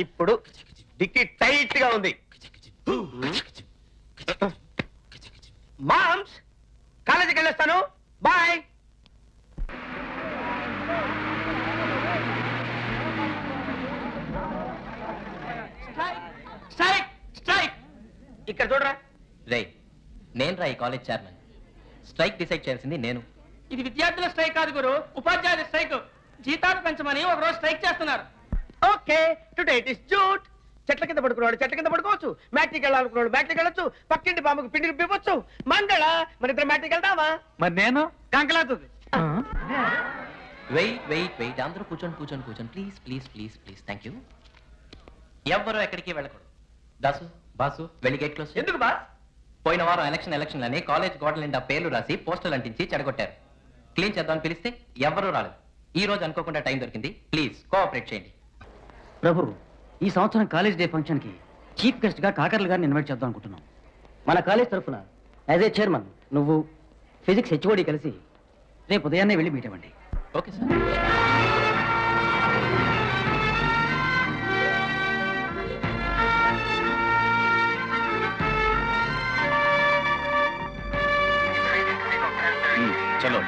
ఇప్పుడు dicky tight గా ఉంది. మామ్స్ కాలేజీకి వెళ్ళొస్తాను. బాయ్. Strike strike. ఇక్కడ చూడరా. రే, నేను రా ఈ కాలేజ్ చైర్మన్. స్ట్రైక్ డిసైడ్ చేయాల్సింది నేను. ఇది విద్యార్థుల స్ట్రైక్ కాదు గురు, ఉపాధ్యాయుల స్ట్రైక్. జీతాలు పెంచమని ఒక రోజు స్ట్రైక్ చేస్తున్నారు. Okay, today it is jute. చెట్ల కింద పడుకున్నాడు చెట్ల కింద పడుకోవచ్చు. మ్యాట్కి వెళ్ళాలనుకున్నాడు మ్యాట్కి వెళ్ళొచ్చు. పక్కింటి బామ్మకు పిండి రుబ్బివ్వచ్చు. మంగళ మన ఇద్దరు మ్యాట్కి వెళ్తావా? మరి నేను కంకలాతుంది. వెయిట్ వెయిట్ వెయిట్, అందరూ కూర్చోండి కూర్చోండి కూర్చోండి. Please please please please. Thank you. ఎవ్వరూ ఎక్కడికి వెళ్ళకూడదు. దాసు, బాసు, వెళ్ళి గేట్ క్లోజ్. ఎందుకు బా? పోయిన వారం ఎలక్షన్ అని కాలేజ్ గోడల నిండా పేర్లు రాసి పోస్టర్లు అంటించి చెడగొట్టారు. క్లీన్ చేద్దామని పిలిస్తే ఎవ్వరూ రాలేదు. ఈ రోజు అనుకోకుండా టైం దొరికింది. ప్లీజ్ కోఆపరేట్ చేయండి. ప్రభు, ఈ సంవత్సరం కాలేజ్ డే ఫంక్షన్ కి చీఫ్ గెస్ట్ గా కాకర్లు గారిని ఇన్వైట్ చేద్దాం అనుకుంటున్నాం. మన కాలేజ్ తరఫున యాజ్ ఏ చైర్మన్ నువ్వు ఫిజిక్స్ హెచ్ఓడి కలిసి రేపు ఉదయాన్నే వెళ్ళి మీట్ అవ్వండి. Okay sir. చలో.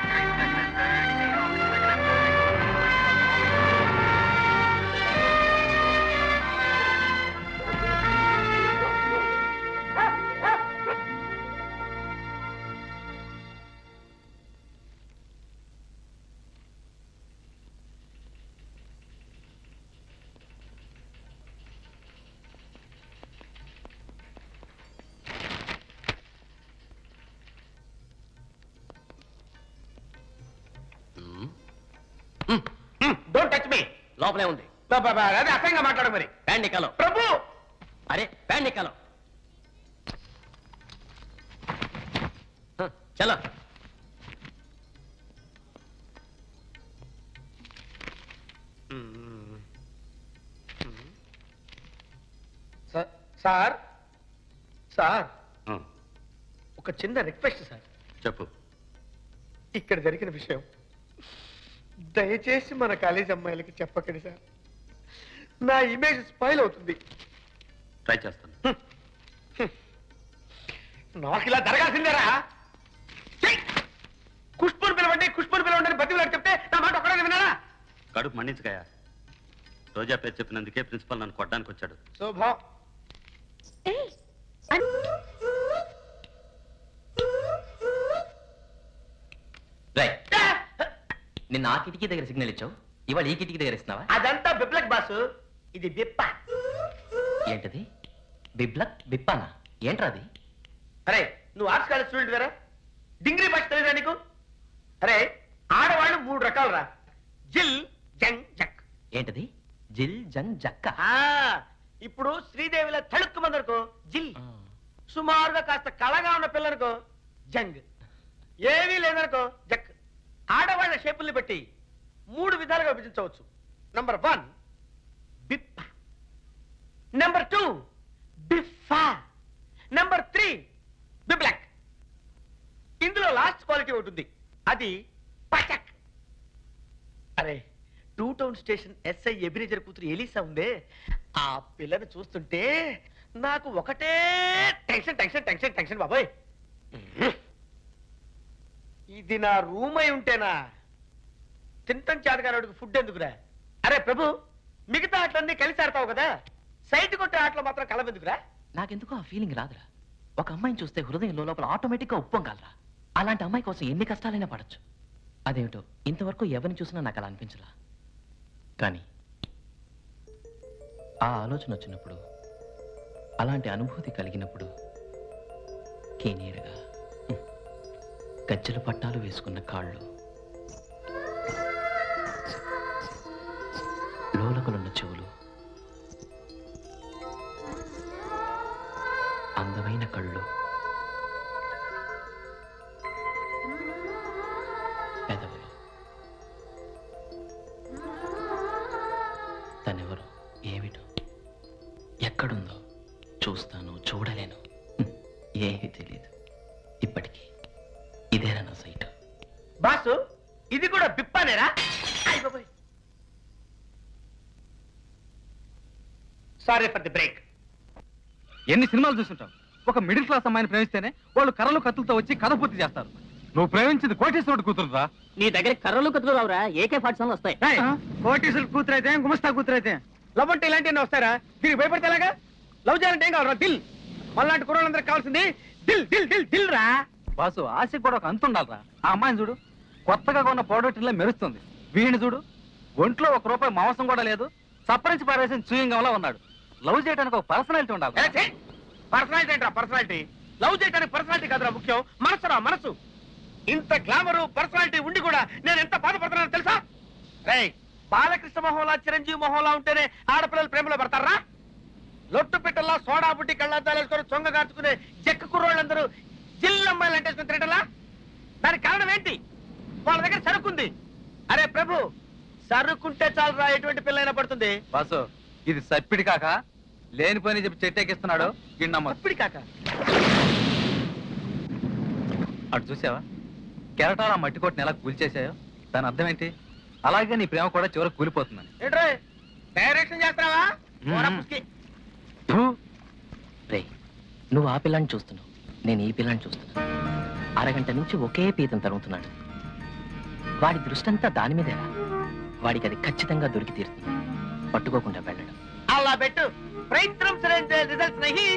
Don't touch me. లోపలే ఉంది. అదే అసహ్యంగా మాట్లాడు మరి. Pant Niccolo. ప్రభు, అరే ప్యాంట్ నికాలో. చలో. సార్ సార్ ఒక చిన్న రిక్వెస్ట్ సార్. చెప్పు. ఇక్కడ జరిగిన విషయం దయచేసి మన కాలేజ్ అమ్మాయిలకి చెప్పకండి సార్. నా ఇమేజ్ స్పాయిల్ అవుతుంది. ట్రై చేస్తాను. నాకు ఇలా జరగాల్సిందేరా. కుష్పూర్ పిలవండి కుష్పూర్ పిలవండి బతిలాడు చెప్తే నా మాట ఒక్కడే విన్నారా? కడుపు మండించగాయా. రోజా పేరు చెప్పినందుకే ప్రిన్సిపల్ నన్ను కొట్టడానికి వచ్చాడు. శోభా, నిన్న ఆ కిటికీ దగ్గర సిగ్నల్ ఇచ్చావు, ఇవాళ ఈ కిటికీ దగ్గర ఇస్తున్నావా? అదంతా బిప్లక్ బాసు, ఇది బిప్ప. ఏంటది? బిప్లక్ బిప్పానా? ఏంట్రా అది? అరే నువ్వు ఆర్ట్స్ కాలేజ్ స్టూడెంట్ వేరా? డిగ్రీ భాష తెలియదా నీకు? అరే ఆడవాళ్ళు 3 రకాలు రా. జిల్ జంగ్ జక్. ఏంటది? జిల్ జంగ్ జక్క. ఇప్పుడు శ్రీదేవిలో తళుక్కు మందనుకో జిల్. సుమారుగా కాస్త కళగా ఉన్న పిల్లనుకో జంగ్. ఏమీ లేదనుకో జక్. ఆడవాళ్ల షేపుల్ని బట్టి 3 విధాలుగా విభజించవచ్చు. నంబర్ 1 బిప్ప, నంబర్ 2 బిఫా, నంబర్ 3 బిబ్లాక్. ఇందులో లాస్ట్ క్వాలిటీ ఉంటుంది, అది పచక్. అరే 2 టౌన్ స్టేషన్ ఎస్ఐ ఎబినేజర్ కూతురు ఎలీసా ఉందే, ఆ పిల్లని చూస్తుంటే నాకు ఒకటే టెన్షన్ టెన్షన్ టెన్షన్ టెన్షన్ బాబోయ్. ఇది నా రూమ్ అయి ఉంటేనా? తింటం చేతగానోడికి ఫుడ్ ఎందుకురా? అరే ప్రభు, మిగతా ఆటలన్నీ కలిసి ఆడతావు కదా, సైట్ కొట్టే ఆటలో మాత్రం కలవెందుకురా? నాకెందుకో ఆ ఫీలింగ్ రాదురా. ఒక అమ్మాయిని చూస్తే హృదయం లోపల ఆటోమేటిక్ గా ఉప్పొంగాలరా. అలాంటి అమ్మాయి కోసం ఎన్ని కష్టాలైనా పడచ్చు. అదేమిటో ఇంతవరకు ఎవరిని చూసినా నాకు అలా అనిపించలా. కానీ ఆ ఆలోచన వచ్చినప్పుడు, అలాంటి అనుభూతి కలిగినప్పుడు కీనీడగా గజ్జల పట్టాలు వేసుకున్న కాళ్ళు, లోలకులున్న చెవులు, అందమైన కళ్ళు, పెదవులు, తనెవరు, ఏమిటో, ఎక్కడుందో చూస్తాను, చూడలేను, ఏమీ తెలియదు. ఇప్పటికీ ఇదేనా నా సైట్? బాసు ఇది కూడా బిప్పానేరా? Sorry for the break. ఎన్ని సినిమాలు చూస్తుంటావు? ఒక మిడిల్ క్లాస్ అమ్మాయిని ప్రేమిస్తేనే వాళ్ళు కర్రలు కత్తులతో వచ్చి కథ పూర్తి చేస్తారు. నువ్వు ప్రేమించింది కోటేశ్వరుడు కూతురురా. నీ దగ్గర కర్రలు కత్తులు రావురా, AK-47 వస్తాయి. కోటీసులు కూతురైతే గుమస్తా కూతురైతే లవ్ అంటే ఇలాంటివన్నీ వస్తారా? దీనికి భయపడితే ఎలాగా? లవ్ చేయాలంటే ఏం కావాలరా? దిల్. మళ్ళాంటి కుర్రోళ్ళందరికి కావాల్సింది దిల్ దిల్ దిల్ దిల్ రా. బాసు, ఆశ కూడా ఒక అంత ఉండాలరా. ఆ అమ్మాయిని చూడు, కొత్తగా కొన్న పౌడర్ మెరుస్తుంది. వీడిని చూడు, ఒంట్లో ₹1 మాంసం కూడా లేదు, సప్పరించి పారేసిన చూయింగంలా ఉన్నాడు. లవ్ చేయడానికి ఒక పర్సనాలిటీ ఉండాలి. పర్సనాలిటీ ఏంట్రా? పర్సనాలిటీ లవ్ చేయడానికి పర్సనాలిటీ కాదురా ముఖ్యం, మనసురా మనసు. ఇంత గ్లామరు పర్సనాలిటీ ఉండి కూడా నేను ఎంత బాధపడుతున్నానో తెలుసా? రేయ్, బాలకృష్ణ మొహంలా చిరంజీవి మొహంలా ఉంటేనే ఆడపిల్లలు ప్రేమలో పడతారా? లొట్టు పెట్టల్లా సోడా బుట్టి కళ్ళద్దాలు వేసుకొని చొంగ కార్చుకునే చెక్క కుర్రోళ్ళందరూ జిల్లమ్మాయిలు అంటేసుకుని తిరగటలా? దానికి కారణం ఏంటి? వాళ్ళ దగ్గర సరుకుంది. అరే ప్రభు, సరుకుంటే చాలరా, ఎటువంటి పిల్లైనా పడుతుంది. బాసు, ఇది సప్పిడి కాక లేనిపోయి చెప్పి చెట్టెక్కిస్తున్నాడు. సప్పిడి కాక అటు చూసావా? కెరటాల మట్టి కొట్టిన ఎలా కూల్చేశాయో దాని అర్థం ఏంటి? అలాగే నీ ప్రేమ కూడా చివరికి కూలిపోతుందని. ఏంట్రే డైరెక్షన్ చేస్తున్నావా? రే, నువ్వు ఆ పిల్లాన్ని చూస్తున్నావు, నేను ఈ పిల్లాన్ని చూస్తున్నా. అరగంట నుంచి ఒకే పీతం తరుగుతున్నాడు. వాడి దృష్టంతా దాని మీదేరా. వాడికి అది ఖచ్చితంగా దొరికి తీరుతుంది. పట్టుకోకుండా వెళ్ళడం. అలా పెట్టు, ప్రయత్నం సరైన రిజల్ట్స్ నహి.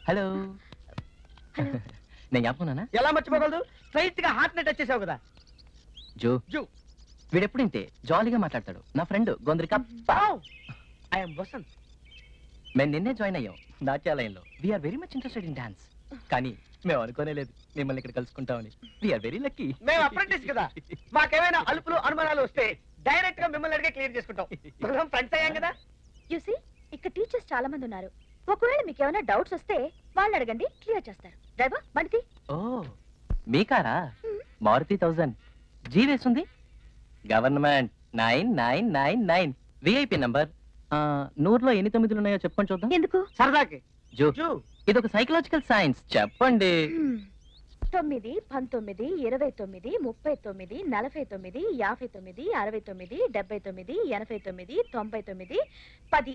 హలో. నేను జ్ఞాపకున్నానా? ఎలా మర్చిపోగలదు? స్ట్రైట్ గా హార్ట్ ని టచ్ చేసావు కదా. జో జో వీడెప్పుడు ఇంతే జాలీగా మాట్లాడతాడు. నా ఫ్రెండ్ గొందరిక. ఐఎమ్ వసంత్. మేము నిన్నే జాయిన్ అయ్యాం నాట్యాలయంలో. We are very much interested in dance. కానీ మేము అనుకోలేదు మిమ్మల్ని ఇక్కడ కలుసుకుంటామని. We are very lucky. మేము అప్రెంటిస్ కదా, మాకేమైనా అలుపులు అనుమానాలు వస్తే డైరెక్ట్ గా మిమ్మల్ని అడిగే క్లియర్ చేసుకుంటాం. మనం ఫ్రెండ్స్ అయ్యాం కదా. యూసీ, ఇక్కడ టీచర్స్ చాలా మంది ఉన్నారు. ఒకవేళ మీకు ఏమైనా డౌట్స్ వస్తే వాళ్ళు అడగండి, క్లియర్ చేస్తారు. డ్రైవర్ బండి. ఓ, మీ కారా? మారుతి 1000 జీ వేస్తుంది. Government 9999 VIP number. 100లో ఎన్ని 9లు ఉన్నాయో చెప్పండి చూద్దాం. ఎందుకు? సరదాకి. జో, ఇది ఒక సైకలాజికల్ సైన్స్. చెప్పండి. 9, 19, 29, 39, 49, 59, 69, 79, 89, 99, 10.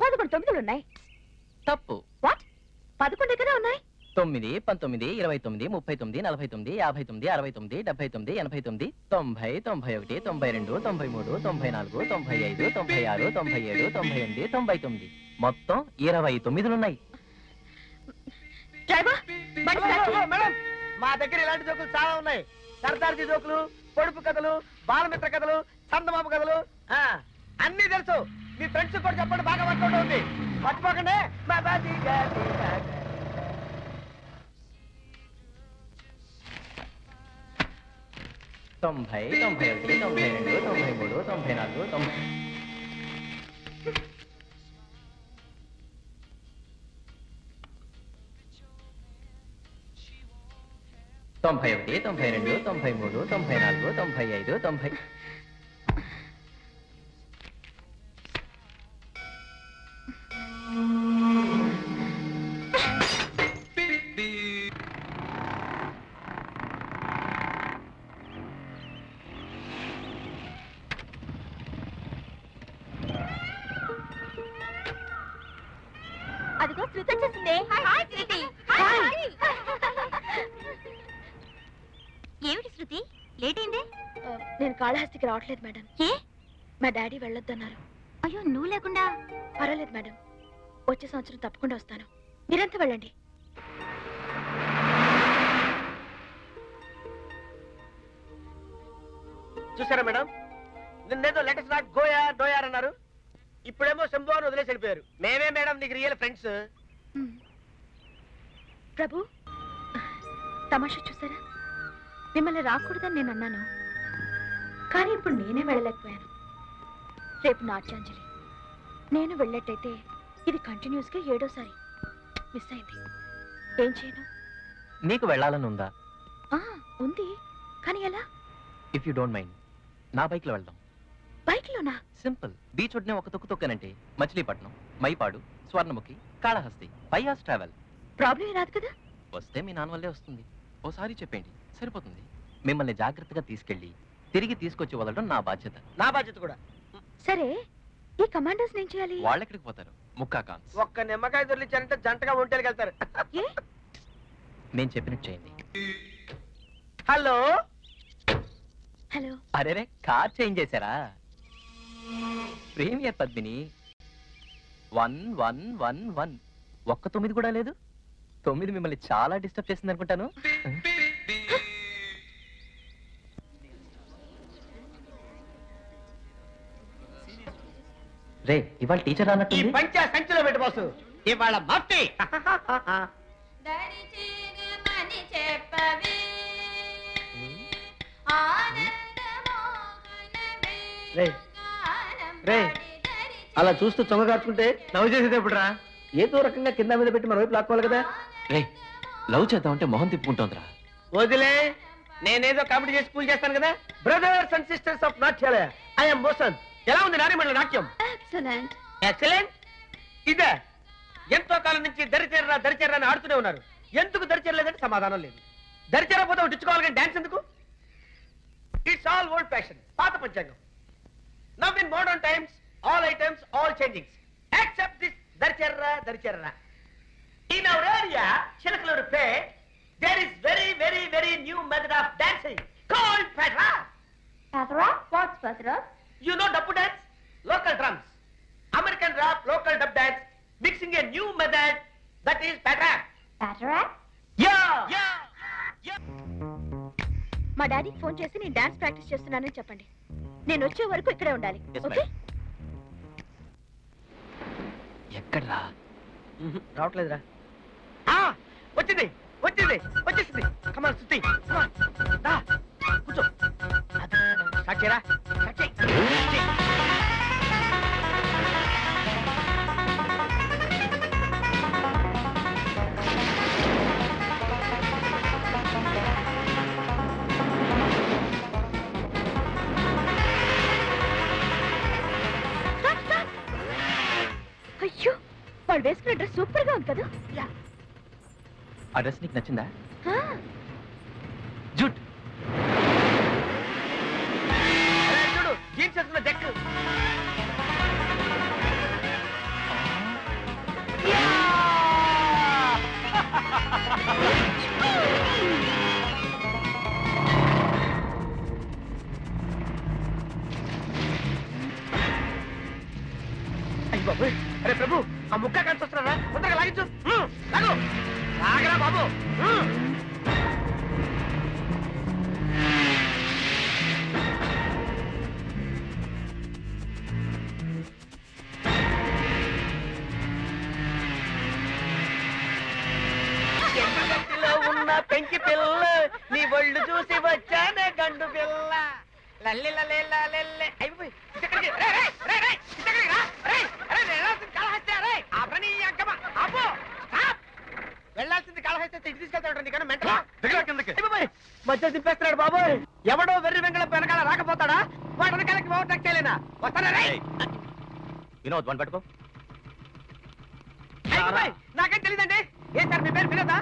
11 9లు ఉన్నాయి. తప్పు. వాట్? 11 ఎక్కడ ఉన్నాయి? 9, 19, 29, 39, 49, 59, 69, 79, 89, 90, 91, 92, 93, 94, 95, 96, 97, 98, 99. మొత్తం 29 ఉన్నాయి. డ్రైవర్ బండి స్టార్ట్ చేయి. మేడం, మా దగ్గర ఇలాంటి జోకులు చాలా ఉన్నాయి. సర్దార్జీ జోకులు, పొడుపు కథలు, బాలమిత్ర కథలు, చందమామ కథలు, అన్ని తెలుసు. మీ ఫ్రెండ్స్ కూడా చెప్పండి, బాగా వర్కౌట్ అవుతుంది. మర్చిపోకండి. బాబాజీ గారి 90, 91, 92, 93, 94, 90. తొంభై ఒకటి, 92, 93, 94, 95, 90. అదిగో శృతి వచ్చేసింది. హాయ్ శృతి. హాయ్. ఏమిటి శృతి, లేట్ అయింది? నేను కాళహస్తికి రావట్లేదు మేడం. ఏ మా డాడీ వెళ్ళొద్దన్నారు. అయ్యో నువ్వు లేకుండా. పర్వాలేదు మేడం, వచ్చే సంవత్సరం తప్పకుండా వస్తాను. మీరంతా వెళ్ళండి. చూసారా మేడం, నిన్నేదో లెటర్స్ నాట్ గోయా డోయార్ అన్నారు, ఇప్పుడేమో శంభు అని వదిలేసి వెళ్ళిపోయారు. మేమే మేడం నీకు రియల్ ఫ్రెండ్స్. ప్రభు, తమాషా చూసారా? మిమ్మల్ని రాకూడదని నేను అన్నాను, కానీ ఇప్పుడు నేనే వెళ్ళలేకపోయాను. రేపు నాట్యాంజలి, నేను వెళ్ళేట్టయితే ఇది కంటిన్యూస్గా 7వ సారి మిస్ అయింది. ఏం చేయను? నీకు వెళ్ళాలని ఉందా? ఉంది, కానీ ఎలా? ఇఫ్ యూ డోంట్ మైండ్, నా బైక్లో వెళ్దాం. బైక్లోనా? సింపుల్. బీచ్ ఒడ్డునే ఒక తొక్కు తొక్కనంటే Machilipatnam, Mypadu, Swarnamukhi, Kalahasti, 5 hours travel. Problem రాదు కదా? వస్తే మీ నాన్న వల్లే వస్తుంది. ఓసారి చెప్పండి సరిపోతుంది. మిమ్మల్ని జాగ్రత్తగా తీసుకెళ్ళి తిరిగి తీసుకొచ్చి వదలడం నా బాధ్యత. నా బాధ్యత కూడా. సరే, ఈ కమాండర్స్ ఏం చేయాలి? వాళ్ళెక్కడికి పోతారు? ముక్కా కాన్స్. ఒక్క నిమ్మకాయ దొరికించారంటే జంటగా ఒంటేలకు వెళ్తారు. నేను చెప్పినట్టు చేయండి. Hello hello. అరేరే, కార్ చేంజ్ చేశారా? ప్రీమియర్ పద్మిని 1111. ఒక్క 9 కూడా లేదు. 9 మిమ్మల్ని చాలా డిస్టర్బ్ చేసింది అనుకుంటాను. రే, ఇవాళ టీచర్ అన్నట్టు ఈ పంచా సంచిలో పెట్టు బాసు, ఇవాళ మఫ్టీ. అలా చూస్తూ చొంగ కాచుకుంటే లవ్ చేసేది ఎప్పుడురా? ఏదో రకంగా కింద మీద పెట్టి మన వైపు లాక్కోవాలి కదా. రే, లవ్ చేద్దామంటే మొహం తిప్పుకుంటోందిరా. వదిలే, నేనేదో కామెడీ చేసి పూజ చేస్తాను కదా. Brothers and sisters of Natyalaya, I'm మోసన్. ఎలా ఉంది నారిమణి నాట్యం? ఎక్సలెంట్. ఎక్సలెంట్. ఇదే ఎంతో కాలం నుంచి దరిచేర్రా అని ఆడుతూనే ఉన్నారు. ఎందుకు దరిచేరలేదంటే సమాధానం లేదు. దరిచేరపోతే ఉట్టించుకోవాలి కానీ డాన్స్ ఎందుకు? ఇట్స్ ఆల్ ఓల్డ్ ఫ్యాషన్, పాత పంచాంగం. Now in modern times all items, all changings, except this daricherra. In our area, Chilkalurpe, there is very new method of dancing called patra. Patra? What's Patra? You know dappu dance? Local drums. American rap, local dub dance, mixing a new method, that is patra. Patra? Yeah. మా డాడీకి phone చేసి నేను dance practice చేస్తున్నానని చెప్పండి. నేను వచ్చే వరకు ఇక్కడే ఉండాలి. ఓకే? ఎక్కడ్రా? రావట్లేదురా. వచ్చేసింది. కమాన్ సుత్తి, కూర్చో. స్టార్ట్ చేయరా. అయ్యో, వాళ్ళు వేసుకున్న డ్రెస్ సూపర్ గా ఉంది కదా. ఆ డ్రెస్ నీకు నచ్చిందా? జూట్ చూడు, జీన్స్ వేసుకున్న జక్. అయ్యి బాబు, అరే ప్రభు, ఆ ముక్క కలిసి వస్తున్నారా? తొందరగా లాగించు. లాగరా బాబు. ఎండగట్టిలో ఉన్న పెంకి పిల్ల, నీ ఒళ్ళు చూసి వచ్చానే గండు పిల్ల. లల్లి లల్లె అయిపోయి వెళ్ళాల్సింది కాళహస్తి. ఇటు తీసుకెళ్తాడు నీకన్నా మెంటల్. మధ్య దింపేస్తున్నాడు బాబోయ్. ఎవడో వెర్రి వెంగళ వెనకాల రాకపోతాడా? వాటి వెనకాలకి ఓవర్టేక్ చేయలేనా? వస్తానా? వినోద్, వన్ పట్టుకో. నాకేం తెలియదండి. ఏ సార్ మీ పేరు వినోదా?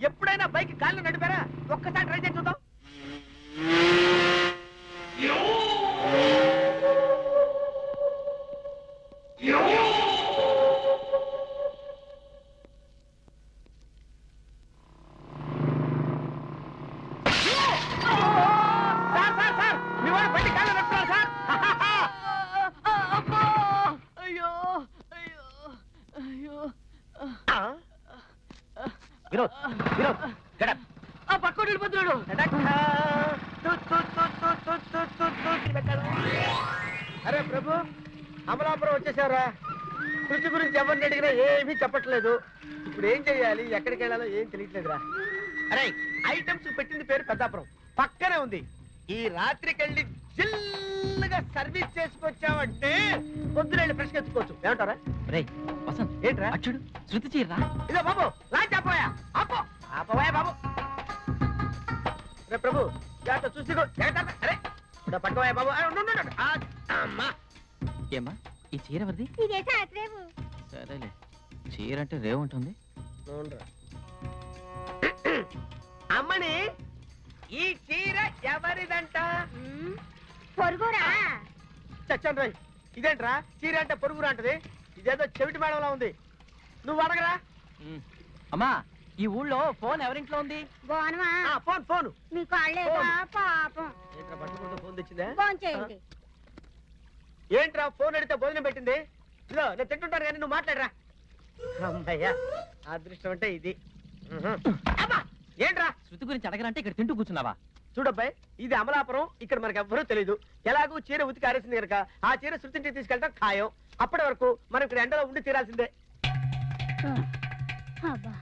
ఎప్పుడైనా బైక్ గాల్లో నడిపారా? ఒక్కసారి ట్రై చేసి చూద్దాం. సార్ మీ వాడు బండి గాల్లో నడుపుతున్నారు sir. Vinod Vinod get up. ఆ పక్కన వెళ్ళిపోతున్నాడు. అరే ప్రభు, అమలాపురం వచ్చేసారా? కృషి గురించి ఎవరిని అడిగినా ఏమీ చెప్పట్లేదు. ఇప్పుడు ఏం చెయ్యాలి, ఎక్కడికి వెళ్ళాలో ఏం తెలియట్లేదురా. అరే ఐటమ్స్ పెట్టింది పేరు పెద్దాపురం, పక్కనే ఉంది. ఈ రాత్రికెళ్ళి జిల్లుగా సర్వీస్ చేసుకొచ్చావంటే పొద్దున ఫ్రెష్ ఎత్తుకోవచ్చు. ఏమంటారా? రే వసంత్, ఏంట్రా? అచ్చుడు శృతి చీర్రా. ఇదో బాబు లా చెప్పోయా, ఆపో ఆపోయా బాబు. రే ప్రభు, జాగ్రత్త చూసి అరే పట్టుకోయా బాబు. అమ్మా ఏమ్మా ఈ చీర ఎవరిది? సరేలే, చీర అంటే రేవు ఉంటుంది. అమ్మని, ఈ చీర ఎవరిదంట? పొరుగురా చచ్చాను రాయ్. ఇదేంట్రా చీర అంటే పొరుగురా అంటది? ఇదేదో చెవిటి మేడంలా ఉంది. నువ్వు అడగరా. అమ్మా, ఈ ఊళ్ళో ఫోన్ ఎవరింట్లో ఉంది? బోనమా ఫోన్ ఫోన్ మీకు అళ్ళేదా పాపం. ఏంట్రా పట్టుకుంటూ ఫోన్ తెచ్చిందా? ఫోన్ చేయండి. ఏంట్రా ఫోన్ అడిగితే భోజనం పెట్టింది? ఇదో నేను తింటుంటాను కానీ నువ్వు మాట్లాడరా. అమ్మయ్యా, అదృష్టం అంటే ఇది. ఏంట్రా శృతి గురించి అడగరంటే ఇక్కడ తింటూ కూర్చున్నావా? చూడబ్బాయి, ఇది అమలాపురం, ఇక్కడ మనకు ఎవ్వరూ తెలియదు. ఎలాగూ చీర ఉతికి ఆరేసింది కనుక ఆ చీర శృతింటికి తీసుకెళ్ళడం ఖాయం. అప్పటి వరకు మనం ఇక్కడ ఎండలో ఉండి తీరాల్సిందే. అబ్బా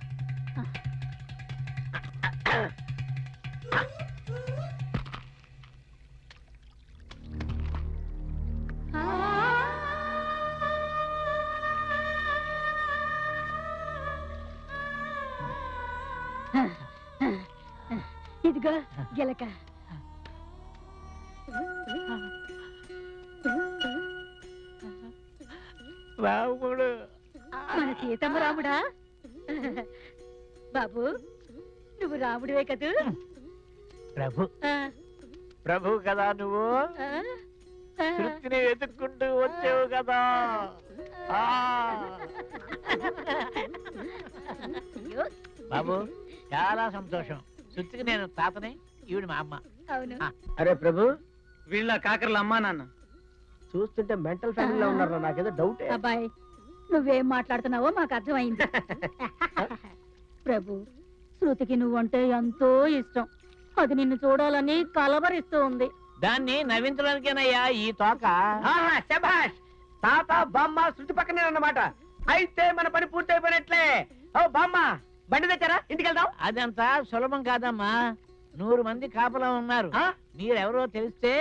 ఇదిగో గిలక. మన సీతమ్మ రాముడా? బాబు, నువ్వు రాముడివే కదూ? ప్రభు ప్రభు కదా నువ్వు? శృతిని వెతుక్కుంటూ వచ్చావు కదా. బాబు చాలా సంతోషం. శృతికి నేను తాతని, ఈవిడ మా అమ్మ. అవును. అరే ప్రభు, వీళ్ళ కాకర్ల అమ్మా నాన్న. చూస్తుంటే మెంటల్ ఫ్యామిలీలో ఉన్నారా? నాకేదో డౌట్. అబ్బాయి, నువ్వేం మాట్లాడుతున్నావో మాకు అర్థమైంది. ప్రభు, శృతికి నువ్వంటే ఎంతో ఇష్టం. అది నిన్ను చూడాలని కలవరిస్తూ ఉంది. దాన్ని నవ్వించడానికేనయ్యా ఈ తోక. శభాష్, తాత బామ్మ శృతి పక్కనే అన్నమాట. అయితే మన పని పూర్తి అయిపోయినట్లే. ఓ బామ్మ, బండి తెచ్చారా? ఇంటికి వెళ్దాం. అదంతా సులభం కాదమ్మా. 100 మంది కాపలా ఉన్నారు. మీరెవరో తెలిస్తే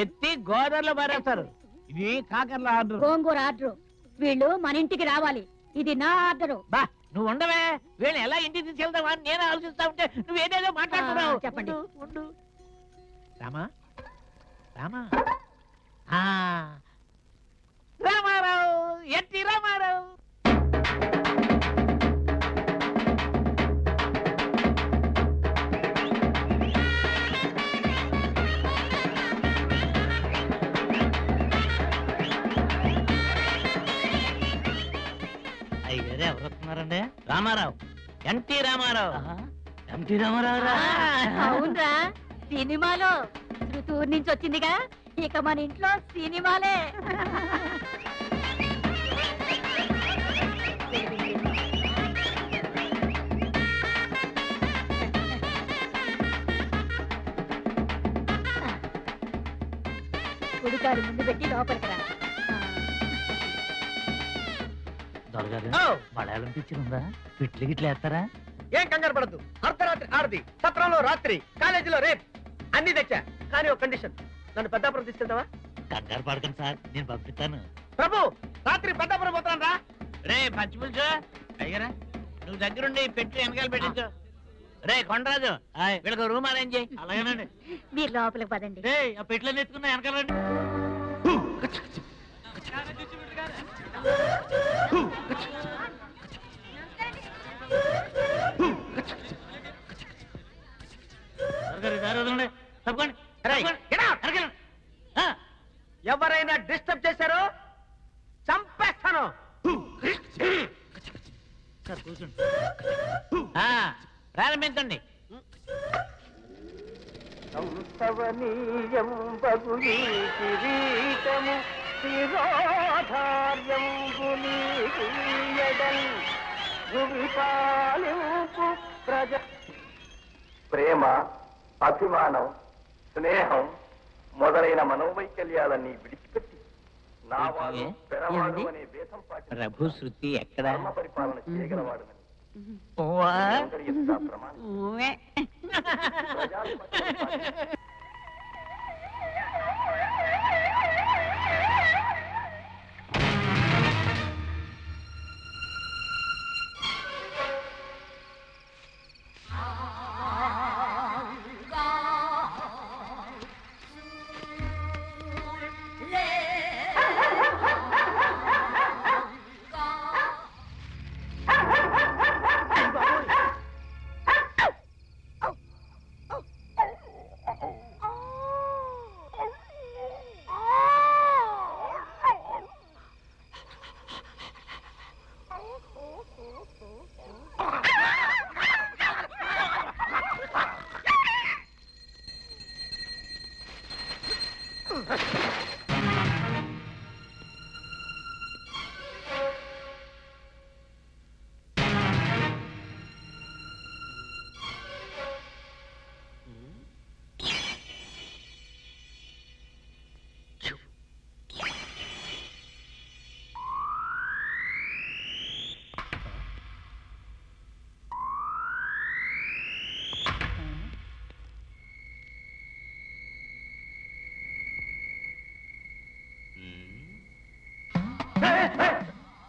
ఎత్తి గోదావరిలో పారేస్తారు. ఇది కాకర్ల ఆర్డర్. గోంగూర ఆర్డర్. వీళ్ళు మన ఇంటికి రావాలి. ఇది నా ఆర్డరు. బా, నువ్వు ఉండవే. వీళ్ళని ఎలా ఇంటికి తీసుకెళ్తావా అని నేను ఆలోచిస్తా ఉంటే నువ్వు ఏదేదో మాట్లాడుతున్నావు. చెప్పండి. ఉండు. రామా రామా రామారావు, ఎట్టి రామారావు. అయ్యారు ఎవరు వస్తున్నారండి? రామారావు, ఎన్టీ రామారావు. ఎన్టీ రామారావు. అవునరా, సినిమాలో శృతూరు నుంచి వచ్చిందిగా. ఇక మన ఇంట్లో సినిమాలే. గుడికారు ముందు పెట్టి లోపలికి రా. మలయాళం పిక్చర్ ఉందా? పిట్లు గిట్లు వేస్తారా? ఏం కంగారు పడద్దు. అర్ధరాత్రి ఆడది, సత్రంలో రాత్రి, కాలేజీలో రేప్ అన్ని తెచ్చా. కానీ ఒక కండిషన్, నన్ను పెద్దాపురం తీసుకెళ్తావా? కంగారు పడకండి సార్, నేను పంపిస్తాను. ప్రభు, రాత్రి పెద్దాపురం పోతాను రా. రే పచ్చిపులుసు అయ్యారా, నువ్వు దగ్గరుండి పెట్టి వెనకాల పెట్టించు. రే కొండరాజు, వీళ్ళకి రూమ్ అరేంజ్ చేయి. అలాగేనండి. మీరు లోపలికి పదండి. ఆ పెట్లని ఎత్తుకున్నా వెనకాలండి. ఎవరైనా డిస్టర్బ్ చేశారో చంపేస్తాను. ప్రారంభించండి. శిరోధార్యంబులీయడల్ భువి పాలింపు ప్రేమ, అభిమానం, స్నేహం మొదలైన మనోవైకల్యాలన్నీ విడిచిపెట్టి నా వాడు పెరవాడు అనే వేదం ప్రభు శృతి ఎక్కడ ధర్మ పరిపాలన చేయగలవాడు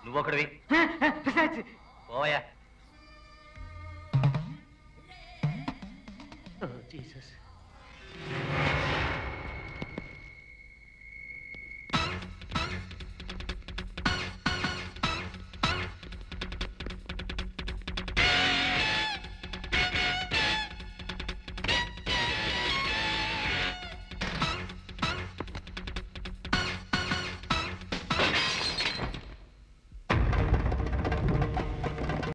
నువ్వొకడివి పోయా. జీసస్